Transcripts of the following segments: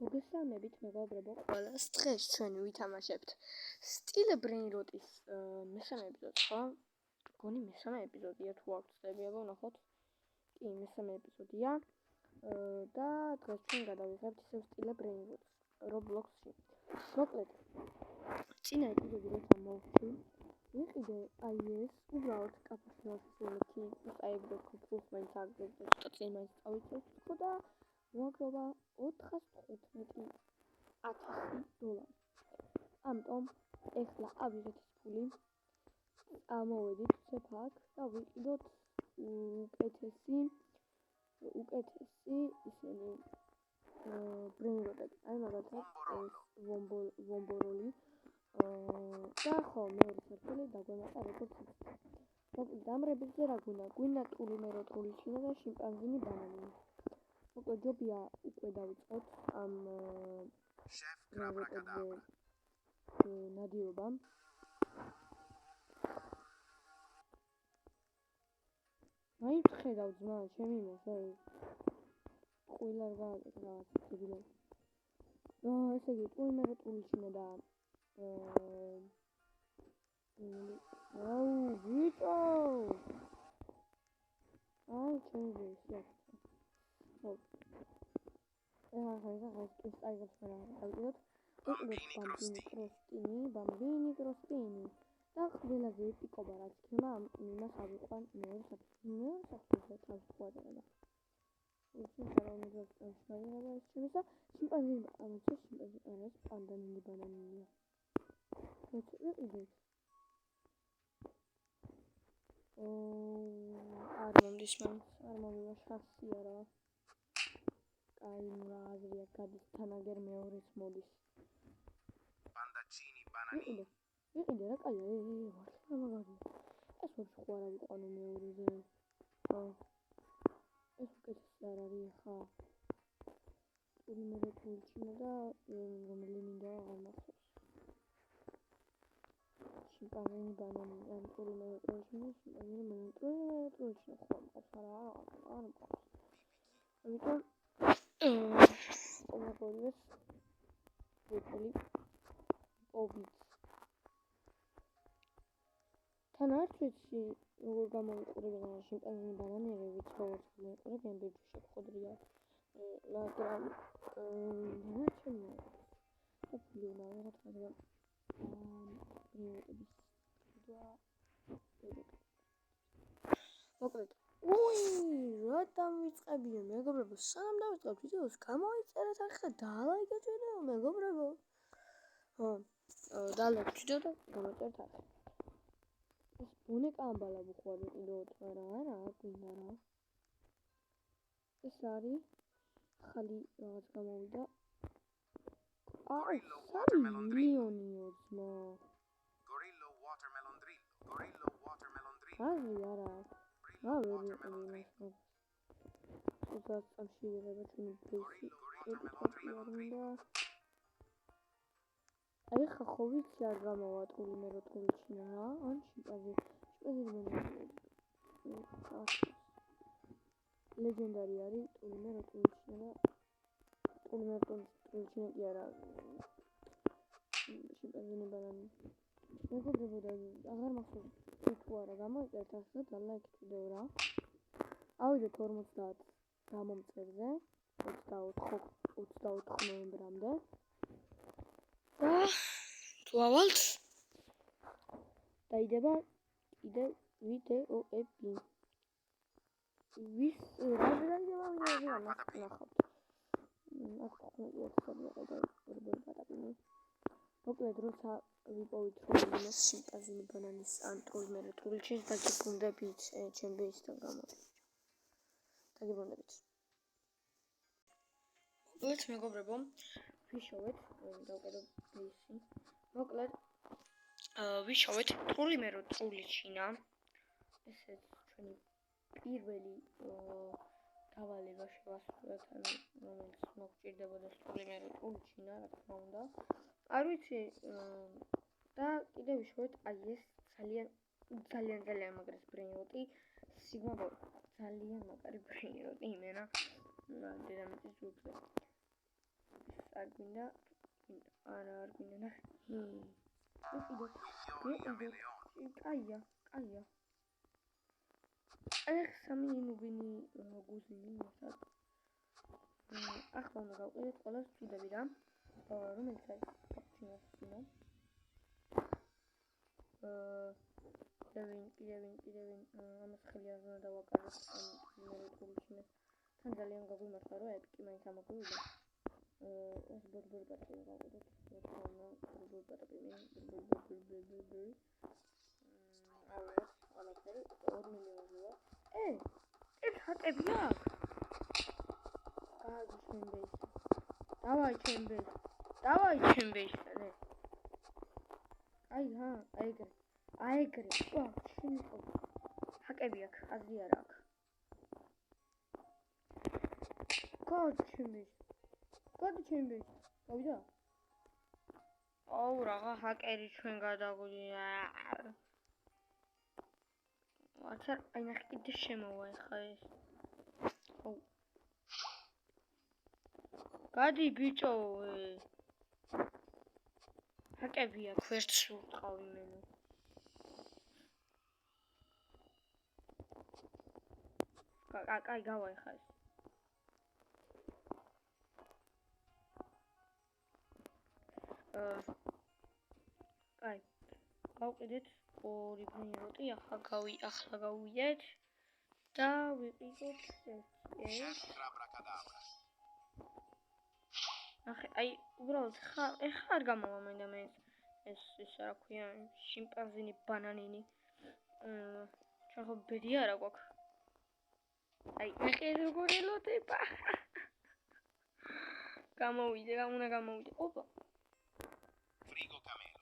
მოგესალმებით, მეგობრებო, ყველას. დღეს ჩვენ ვითამაშებთ სტილ ბრეინროტის მესამე ეპიზოდს, ხო? მგონი მესამე ეპიზოდია, თუ არ ვცდები, აბა ვნახოთ. კი, მესამე ეპიზოდია. და დღეს ჩვენ გადავიღებთ ისევ სტილ ბრეინროტს Roblox-ში. მოკლედ, წინა ეპიზოდი როცა მოვხდი, ვიყიდე აი ეს უბრალოდ კაფეში ვასწავლე, აიგდო ფულს მაინც აგდო, ცოტა წინ მაინც წავიწევ, ხო და მოაგროვა $415,000. ამიტომ ეხლა ავიღეთ ეს ფული, ამოვედით ცეფ აქ და ვიყიდოთ უკეთესი ისინი ბრეინროტები. აი მაგალითად ეს ვომბოროლი და ხო მეორე სართული დაგვემატა როგორც იცით. მოკლედ ამ რებებზე რა გვინდა ტულიმეროტრული ჩინა და შიმპანზინი ბანანი. მოკლედ ჯობია უკვე დავიწყოთ ამ ბრეინროტებზე ნადირობა. მაინც ხედავ ძმა, ჩემი მოსა ყველა რა რაღაც იგივე. ესე იგი ტულიმეროტრული ჩინა და ვიტო! აი, ჩემი შეხვდა. ხო. ახლა კრისტალებს დავიდოთ. ბამბინი კროსტინი. და ყველაზე ეპიკობა რაც ქემა იმას ავიყვან მეორე საფრთხეზე თავს ყვადება. უცნაური შეგრება ეს ჩემისა შიმპანზინი არის პანდანინი ბანანია. ვიყიდეთ. არ მომდის მაინც, არ მომივა შანსი არა. კაი რა აზრია გადის თანაგერ მეორეც მოდის. პანდაჩინი ბანანი. ვიყიდე რა კაია, მართლა მაგარია. ეს ვაფშე ხო არ ავიყვანო მეორეზე. ეს უკეთესი არ არის ხა. ტულიმეროტრული ჩინა და რომელი მინდა აღარ მახსოვს. შიმპანზინი ბანანი, ან ტულიმეროტრული ჩინა, ტულიმეროტრული ჩინა ხო მყავს არა მყავს. ამიტომ ყოველგვარად ვიყოლი ობიც. თან არც ვიცი როგორ გამოვიყურებინა შიმპანზინი ბანანიერებიც როგორც მოიყურებიან ბიჭი შეგხვედრია. მაგრამ ნაჩვენია და ფული უნდა ვიღოთ მაგრამ ბრეინროტების და მოკლედ რა დამიწყებია მეგობრებო, სანამ დავიწყებ ვიდეოს გამოიწერეთ ახლა დალაიქეთ ვიდეო მეგობრებო. დალაიქეთ ვიდეო და გამოიწერეთ ახლა. ეს ბუნიკა ამბალა ბუხვარ ვიყიდოთ, არა, გვინდა რა. ეს არის ხალი რაღაც გამოვიდა. 3 მილიონიო ძმა. Gorillo watermelon drill. არა. ვერ ვიყიდი მას. უბრალოდ სამშიერება ჩვენი ბეიში. არ მინდა. აი ხა ხო ვიცი არ გამოვა ტულიმეროტრული ჩინა რა, ან ლეგენდარი არის ტულიმეროტრული ჩინა და ტულიმეროტრული ჩინა კი არა შიმპანზინი ბანანი. მეგობრებო და აღარ მახსოვს თუ არა გამოიწერეთ ახლა დალაიქეთ ვიდეო რა. ავიდეთ 50 გამომწერზე 24 ნოემბრამდე და თუ ავალთ დაიდება კიდევ ვიდეოები. ვის რაზეან გამოვიდა ნახავთ. აქ მოკლედ როცა ვიპოვით რომ იმას შიმპანზინი ბანანის ან ტულიმეროტრული ჩინის დაგიბრუნდებით ჩემ ბეისთან გამოდით. დაგიბრუნდებით. მოკლედ მეგობრებო, ვიშოვეთ დავკერდო ბეისი. მოკლედ ვიშოვეთ ტულიმეროტრული ჩინა. ესეც ჩვენი პირველი გავალება შევასრულეთ, რომელიც მოგჭირდებოდა ტულიმეროტრული ჩინა, რა თქმა უნდა. არ ვიცი და კიდევ ვიშოვეთ აი ეს ძალიან მაგარი ბრეინროტი, სიგმა ბოი. ძალიან მაგარი ბრეინროტი იმენა. დედამიწის ზურგზე. არ გვინდა არა არ გვინდა ნახე ვიყიდოთ კაია ეხ სამი ნუბინი გუზინი მოსად ახლა უნდა გავყიდეთ ყველას წუდები რა რომელიც არის კაპჩინოსინო კიდევ ამას ხელი არ უნდა დავაკაროთ ამ მერიტულიშნეს თან ძალიან გაგვიმართლა რომ ეპიკი მაინც ამოგვივიდა ეს ბურბურბატები გავყიდოთ ბურბურბატები ალბათ ყველაფერი 2 მილიონი ვარ ეს ჰაკები აქვს გააგი დავაი ჩემ ბეისზე აი ჰა აეგრე ვა შენიყო ჰაკები აქვს აზრი არ აქვს გადი ჩემ ბეისზე გავიდა აუ რაღა ჰაკერი ჩვენ გადაგვიდა აჩა აი ნახე კიდე შემოვა ეხა ეს აუ გადი ბიჭო ჰაკები აქვს ვერც ვყავი მენო კაი გავა ეხა ეს კაი გავყიდეთ 2 ბრინროტი ახლა გავიდეთ და ვიყიდოთ ეს ახე აი უბრალოდ ეხა არ გამოვა მინდა მე ეს რა ქვია შიმპანზინი ბანანინი ჩვენ ხო ბედი არა გვაქვს აი ნახე ეს როგორ ელოდება გამოვიდე ოპა Frigo camelo.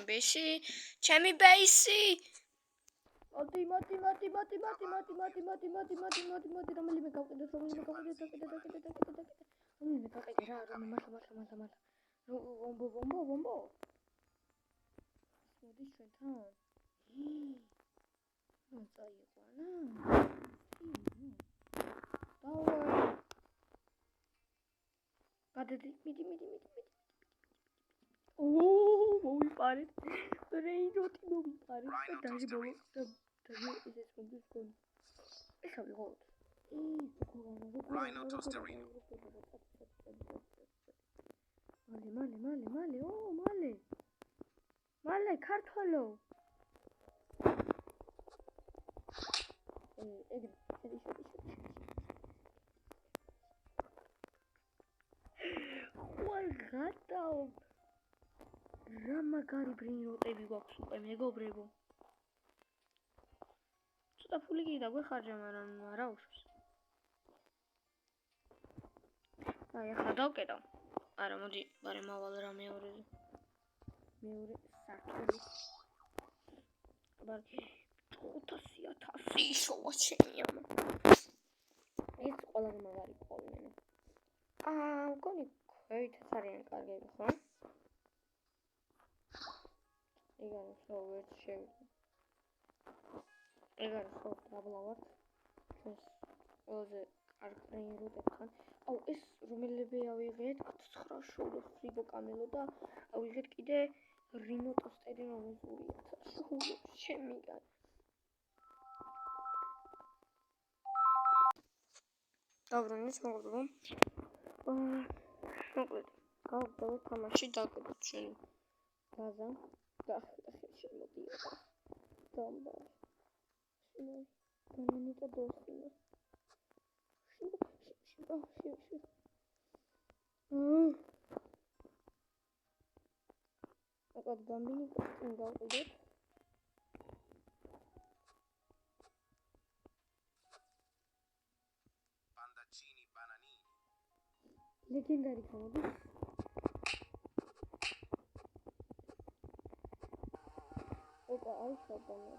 ბეში ჩემი ბეისი მოდი რომელიმე გავყიდოთ რომელიმე გავყიდე რა მართლა ვომბო მოდი ჩვენთან მოწაიყვანა დავაი გადადი მიდი მოვიპარეთ რეინოტი მოვიპარეთ და დაჟიბო და ეს მომდის გონი ეს ავიღოთ Rhino Toasterino. მალე ქართოლო ეგრე ვაღატაო რა მაგარი ბრინროტები გვაქვს უკვე მეგობრებო ცოტა ფული კი დაგვეხარჯა მაგრამ არა უშვის აი ახლა დავკეტავ არა მოდი ბარე მავალ რა მეორე სართული ბარე 500,000 ისოვა ჩემი ამა ეს ყველაზე მაგარი ყოლმენო მგონი ქვეითაც არიან კარგები ხო ეგ არის ხო ვერც შევიდა ეგ არის ხო დაბლავართ ჩვენს ყველაზე კარგ ბრინროტებთან აუ ეს რომელები ავიღეთ 900 ფრიგო კამელო და ავიღეთ კიდე რინო ტოსტერი რომელზურია შემიგან აბრუნეს მოგდო მოკლედ გავგდოთ თამაში დავკეთოთ შენი გაზა და შემოდიოდა დამბა ბანანი და დოსინო აკად გამბინი კოსტუმ გავყიდეთ Pandaccini bananini. ლეგენდარი გამოდის ოპა აი შაბანა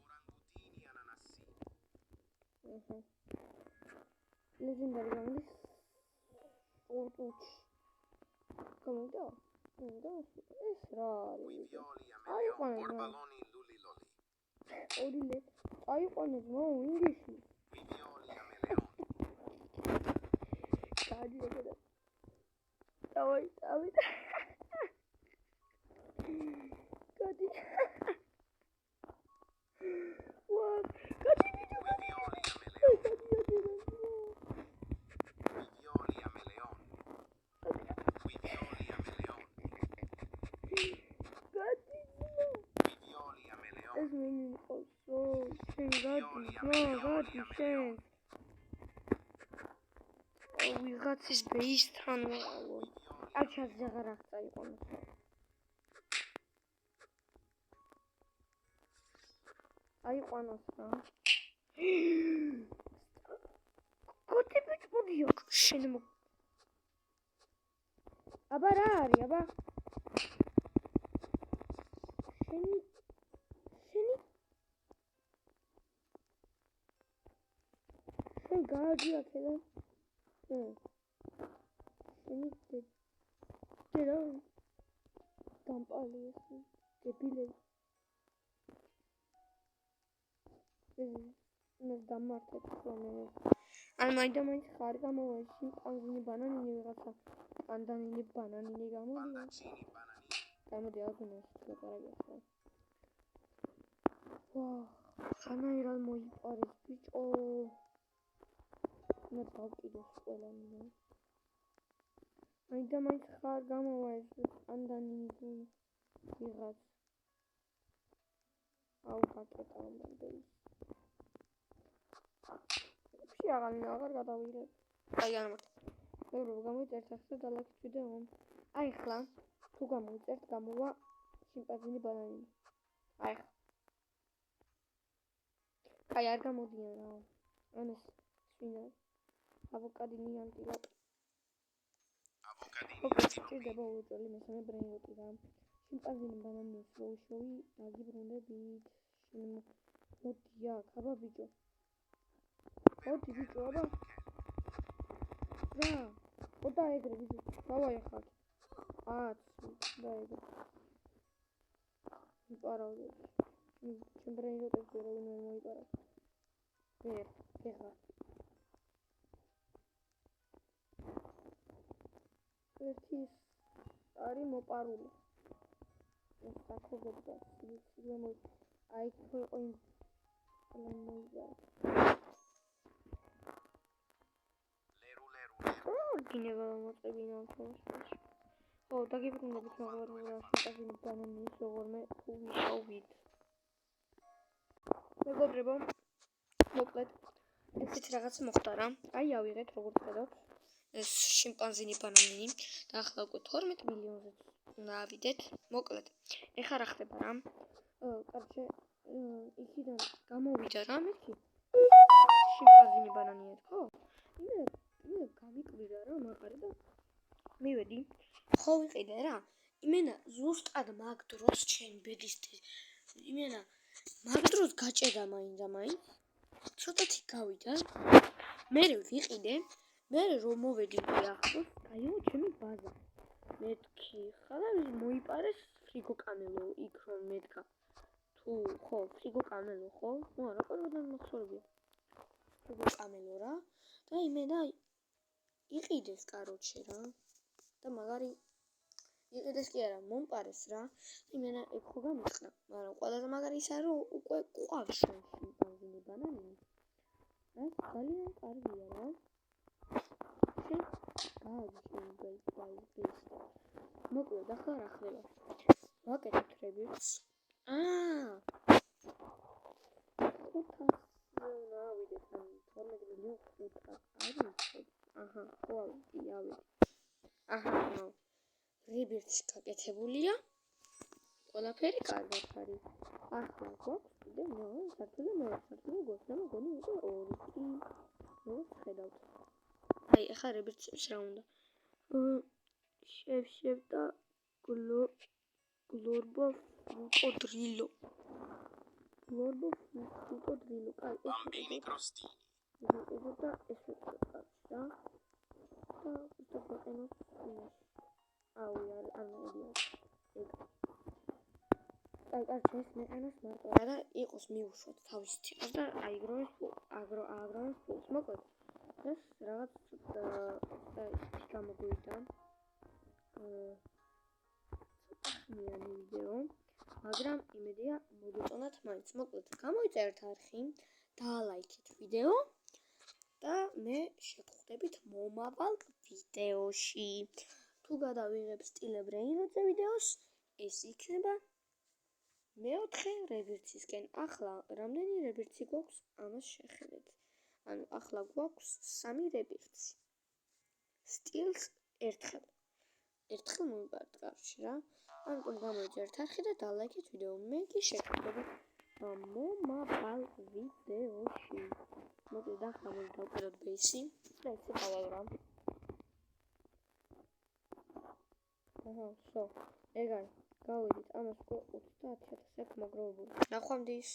Orangutini ananasini. ლეგენდარი გამოდის ორტუჩ გამოდა ეს რა არის Violi a აი melion. ყანა Borbaloni luliloli. ორი ლე აი ყანა ძმაო ინგლისში Violi a melion. დავით. გადი. ვა, გადი ვიდეო. Vivioli a Meleon. Vivioli a Meleon. გადი. Vivioli a Meleon. ეს მე ყოსო, შენ გადი შენ. ვიღაცის ბეისთან ვარო. აჩას აღარ აღწაიყონო. აიყვანოს რა. კოტები წოდიო შენ მო. აბა რა არის, აბა? შენი შენ გადი აქედან. შენი დედა დამპალი ეს დებილები. მე დამართეთ რომ ან მაინც ხარ გამოვა შიმპანზინი ბანანინი ვიღაცა პანდანინი ბანანინი გამოდია. Condaccini bananini. გამოდი აგუნოს ლაპარაკია. ვა, ხანაირად მოიპარეს ბიჭო. მე დავკიდოს ყველანი. მაინც ხარ გამოვა ეს პანდანინი თუ ვიღაც. აუ გაკეტავდა. აღარ გადავიღებ. აი ამათ. მეგრობ გამოიწერთ ახლა დალაგჭიდე რომ. აი ხლა თუ გამოიწერთ გამოვა შიმპანზინი ბანანინი. აი. აი არ გამოდიან რა. ამას სვინა. ავოკადინი ანტილოპი. Avocadini ოკეი, antilopi. ჭირდება უეჭველი მესამე ბრენიოტი რა. შიმპანზინი ბანანინის შოუ დაგიბრუნდებით. მოდი აქ, აბა ბიჭო. მოდი ბიჭო, აბა. რა. ოდა ეგრე ბიჭო. დავაი ხარ. დაეგრე. იპარავდი. ჩემ ბრენიოტებზე რა ვინმე მოიპარა. ეხლა. ერთი არის მოპარული. ეს საკოგობდა. აი ხო იყო იმ მოიგარა. Leru. გინება მოწებინა ხოლმე. ო, დაგიბრუნდებით მაგალითად შიმპანზინი ბანანის როგორმე ვიყავით. მეგობრებო, მოკლედ ესეც რაღაც მოხდა რა. აი ავიღეთ როგორც ხედავთ. ეს შიმპანზინი ბანანინი და ახლა უკვე 12 მილიონზე უნდა ავიდეთ. მოკლედ, ეხლა რა ხდება რა? კარჩე იქიდან გამოვიდა რა მეთქი. შიმპანზინი ბანანია თქო? მე გამიკვირა რა მაგარი და მივედი. ხო ვიყიდე რა. იმენა ზუსტად მაგ დროს ჩემ ბედის იმენა მაგ დროს გაჭედა მაინც. ცოტათი გავიდა. მე ვიყიდე. მე რომ მოვედი ახლოს, აიო ჩემი ბაზა. მეთქი ხალა მოიპარეს ფრიგო კამელო იქ რომ მეთქა. თუ ხო ფრიგო კამელო ხო? რა ყველგან მახსოვებია. ფრიგო კამელო რა. და იმენა იყიდეს კაროჩე რა. და მაგარი იყიდეს კი არა მომპარეს რა. იმენა ეგ ხო გამიწყდა. მაგრამ ყველაზე მაგარი ისაა რომ უკვე ყავს შიმპანზინი ბანანინი. რა ძალიან კარგია რა. მოკლედ ახლა რა ხდება? ვაკეთებ ტრებიუტს. 500 უნდა ავიდეთ ან 12 მილიონ 500 არის? აჰა, ხო ავიდე. აჰა, ტრებიუტს გაკეთებულია. ყველაფერი კარგად არის. ახლა გვაქვს კიდე მეორე სართული გვაქვს, მოგონი უკვე 2. ხედავთ. აი, ახლა რებერცებს რა უნდა? შევშევ და გლორბო ფრუტოდრილო. კაი, Bambini crostini. ეს და ეს ვეწევ და უბრალოდ აუ არ მოდია. ეგ. ეს მეყენოს მარტო რა და იყოს მიუშვათ თავის თავს და აიგროვეს აგროვეს ფულს. მოკლედ ეს რაღაც გამოგვიდა. ერთ არხი, დაალაიქეთ ვიდეო და მე შეგხვდებით მომავალ ვიდეოში. თუ გადავიღებ სტილე ბრეინროტზე ვიდეოს, ეს იქნება მეოთხე რებირცისკენ. ახლა რამდენი რებირცი გვაქვს? ამას შეხედეთ. ანუ ახლა გვაქვს 3 რებირცი. სტილს ერთხელ მოვიპარეთ კარში რა. ამიტომ გამოვიდეთ ერთ არხი და დალაიქეთ ვიდეო. მე კი შეგხვდებით მომავალ ვიდეოში. მოკლედ ახლა მოდი დავკეროთ ბეისი და ესე გავალ რა. ვსო, ეგ არის. გავიდით, ამას უკვე 30,000 აქვს მოგროვებული. ნახვამდის.